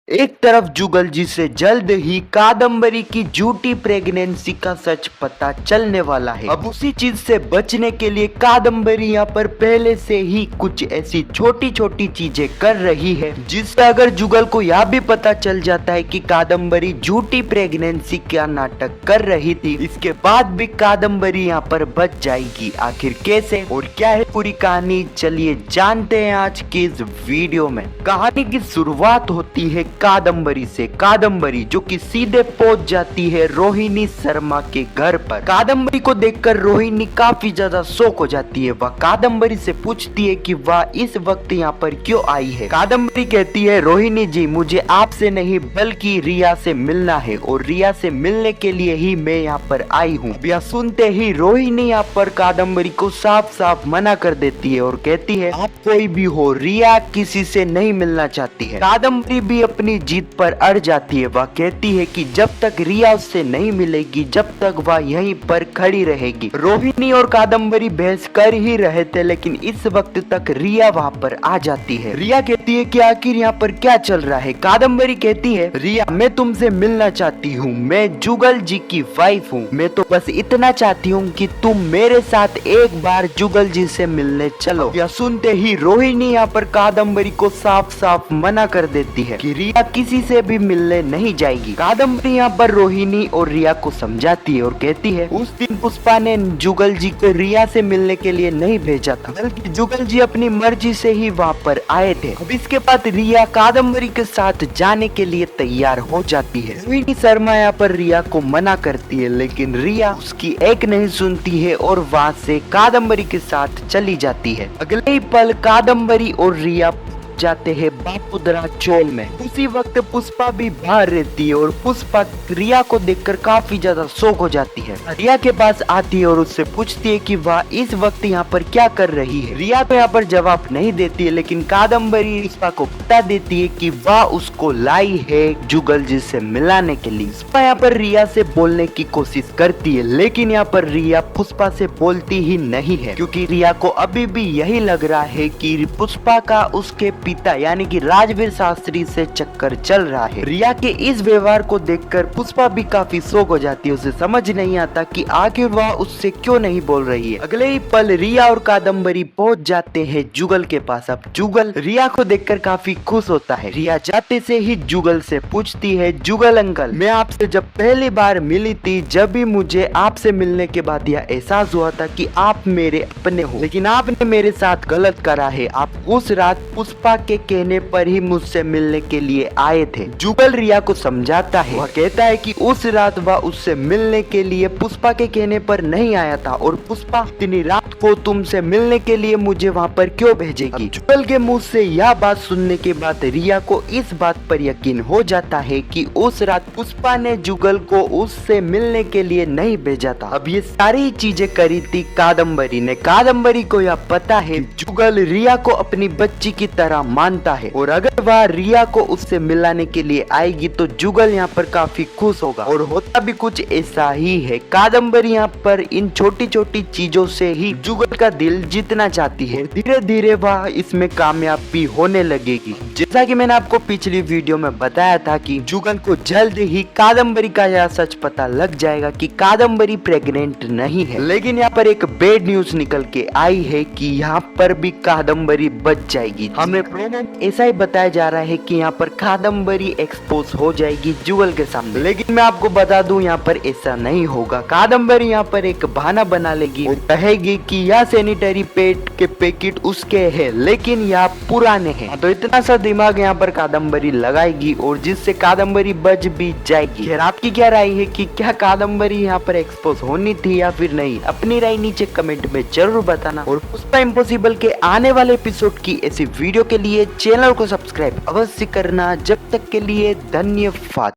एक तरफ जुगल जी से जल्द ही कादम्बरी की झूठी प्रेगनेंसी का सच पता चलने वाला है। अब उसी चीज से बचने के लिए कादम्बरी यहाँ पर पहले से ही कुछ ऐसी छोटी छोटी चीजें कर रही है, जिससे अगर जुगल को यह भी पता चल जाता है कि कादम्बरी झूठी प्रेगनेंसी का नाटक कर रही थी, इसके बाद भी कादम्बरी यहाँ पर बच जाएगी। आखिर कैसे और क्या है पूरी कहानी, चलिए जानते हैं आज की इस वीडियो में। कहानी की शुरुआत होती है कादम्बरी से। कादम्बरी जो कि सीधे पहुंच जाती है रोहिणी शर्मा के घर पर। कादम्बरी को देखकर रोहिणी काफी ज्यादा शॉक हो जाती है। वह कादम्बरी से पूछती है कि वह इस वक्त यहाँ पर क्यों आई है। कादम्बरी कहती है, रोहिणी जी मुझे आपसे नहीं बल्कि रिया से मिलना है और रिया से मिलने के लिए ही मैं यहाँ पर आई हूँ। यह सुनते ही रोहिणी यहाँ पर कादम्बरी को साफ साफ मना कर देती है और कहती है, आप कोई भी हो, रिया किसी से नहीं मिलना चाहती है। कादम्बरी भी अपनी जीत पर अड़ जाती है। वह कहती है कि जब तक रिया उससे नहीं मिलेगी जब तक वह यहीं पर खड़ी रहेगी। रोहिणी और कादम्बरी बहस कर ही रहे थे, लेकिन इस वक्त तक रिया वहाँ पर आ जाती है। रिया कहती है कि आखिर यहाँ पर क्या चल रहा है। कादम्बरी कहती है, रिया मैं तुमसे मिलना चाहती हूँ, मैं जुगल जी की वाइफ हूँ, मैं तो बस इतना चाहती हूँ कि तुम मेरे साथ एक बार जुगल जी से मिलने चलो। यह सुनते ही रोहिणी यहाँ पर कादम्बरी को साफ साफ मना कर देती है कि रिया किसी से भी मिलने नहीं जाएगी। कादम्बरी यहाँ पर रोहिणी और रिया को समझाती है और कहती है, उस दिन पुष्पा ने जुगल जी को रिया से मिलने के लिए नहीं भेजा था, बल्कि जुगल जी अपनी मर्जी से ही वहाँ पर आए थे। अब इसके बाद रिया कादम्बरी के साथ जाने के लिए तैयार हो जाती है। रोहिणी शर्मा यहाँ पर रिया को मना करती है, लेकिन रिया उसकी एक नहीं सुनती है और वहाँ से कादम्बरी के साथ चली जाती है। अगले ही पल कादम्बरी और रिया जाते हैं बापुदरा चौल में। उसी वक्त पुष्पा भी बाहर रहती है और पुष्पा रिया को देखकर काफी ज्यादा शॉक हो जाती है। रिया के पास आती है और उससे पूछती है कि वह इस वक्त यहाँ पर क्या कर रही है। रिया तो यहाँ पर जवाब नहीं देती है, लेकिन कादम्बरी पुष्पा को बता देती है कि वह उसको लाई है जुगल जी से मिलाने के लिए। पुष्पा यहाँ पर रिया से बोलने की कोशिश करती है, लेकिन यहाँ पर रिया पुष्पा से बोलती ही नहीं है, क्योंकि रिया को अभी भी यही लग रहा है कि पुष्पा का उसके पिता यानी कि राजवीर शास्त्री से चक्कर चल रहा है। रिया के इस व्यवहार को देखकर पुष्पा भी काफी शॉक हो जाती है। उसे समझ नहीं आता कि आखिर वह उससे क्यों नहीं बोल रही है। अगले ही पल रिया और कादम्बरी पहुंच जाते हैं जुगल के पास। अब जुगल रिया को देखकर काफी खुश होता है। रिया जाते से ही जुगल से पूछती है, जुगल अंकल मैं आपसे जब पहली बार मिली थी, जब भी मुझे आपसे मिलने के बाद यह एहसास हुआ था कि आप मेरे अपने हो, लेकिन आपने मेरे साथ गलत करा है। आप उस रात पुष्पा के कहने पर ही मुझसे मिलने के लिए आए थे। जुगल रिया को समझाता है। वह कहता है कि उस रात वह उससे मिलने के लिए पुष्पा के कहने पर नहीं आया था और पुष्पा इतनी रात को तुमसे मिलने के लिए मुझे वहाँ पर क्यों भेजेगी। जुगल के मुंह से यह बात सुनने के बाद रिया को इस बात पर यकीन हो जाता है कि उस रात पुष्पा ने जुगल को उससे मिलने के लिए नहीं भेजा था। अब ये सारी चीजें करी थी कादम्बरी ने। कादम्बरी को यह पता है जुगल रिया को अपनी बच्ची की तरह मानता है और अगर वह रिया को उससे मिलाने के लिए आएगी तो जुगल यहाँ पर काफी खुश होगा। और होता भी कुछ ऐसा ही है। कादम्बरी यहाँ पर इन छोटी छोटी चीजों से ही जुगल का दिल जीतना चाहती है। धीरे धीरे वह इसमें कामयाब भी होने लगेगी। जैसा कि मैंने आपको पिछली वीडियो में बताया था कि जुगल को जल्द ही कादम्बरी का यह सच पता लग जाएगा कि कादम्बरी प्रेग्नेंट नहीं है। लेकिन यहाँ पर एक बैड न्यूज निकल के आई है कि यहाँ पर भी कादम्बरी बच जाएगी। हमें ऐसा ही बताया जा रहा है कि यहाँ पर कादम्बरी एक्सपोज हो जाएगी जुगल के सामने। लेकिन मैं आपको बता दूं यहाँ पर ऐसा नहीं होगा। कादम्बरी यहाँ पर एक बहाना बना लेगी और कहेगी कि यह सैनिटरी पैड के पैकेट उसके है, लेकिन यह पुराने हैं। तो इतना सा दिमाग यहाँ पर कादम्बरी लगाएगी और जिससे कादम्बरी बच भी जाएगी। खैर आपकी क्या राय है कि क्या कादम्बरी यहाँ पर एक्सपोज होनी थी या फिर नहीं? अपनी राय नीचे कमेंट में जरूर बताना। और पुष्पा इम्पॉसिबल के आने वाले एपिसोड की ऐसी वीडियो के लिए चैनल को सब्सक्राइब अवश्य करना। जब तक के लिए धन्यवाद।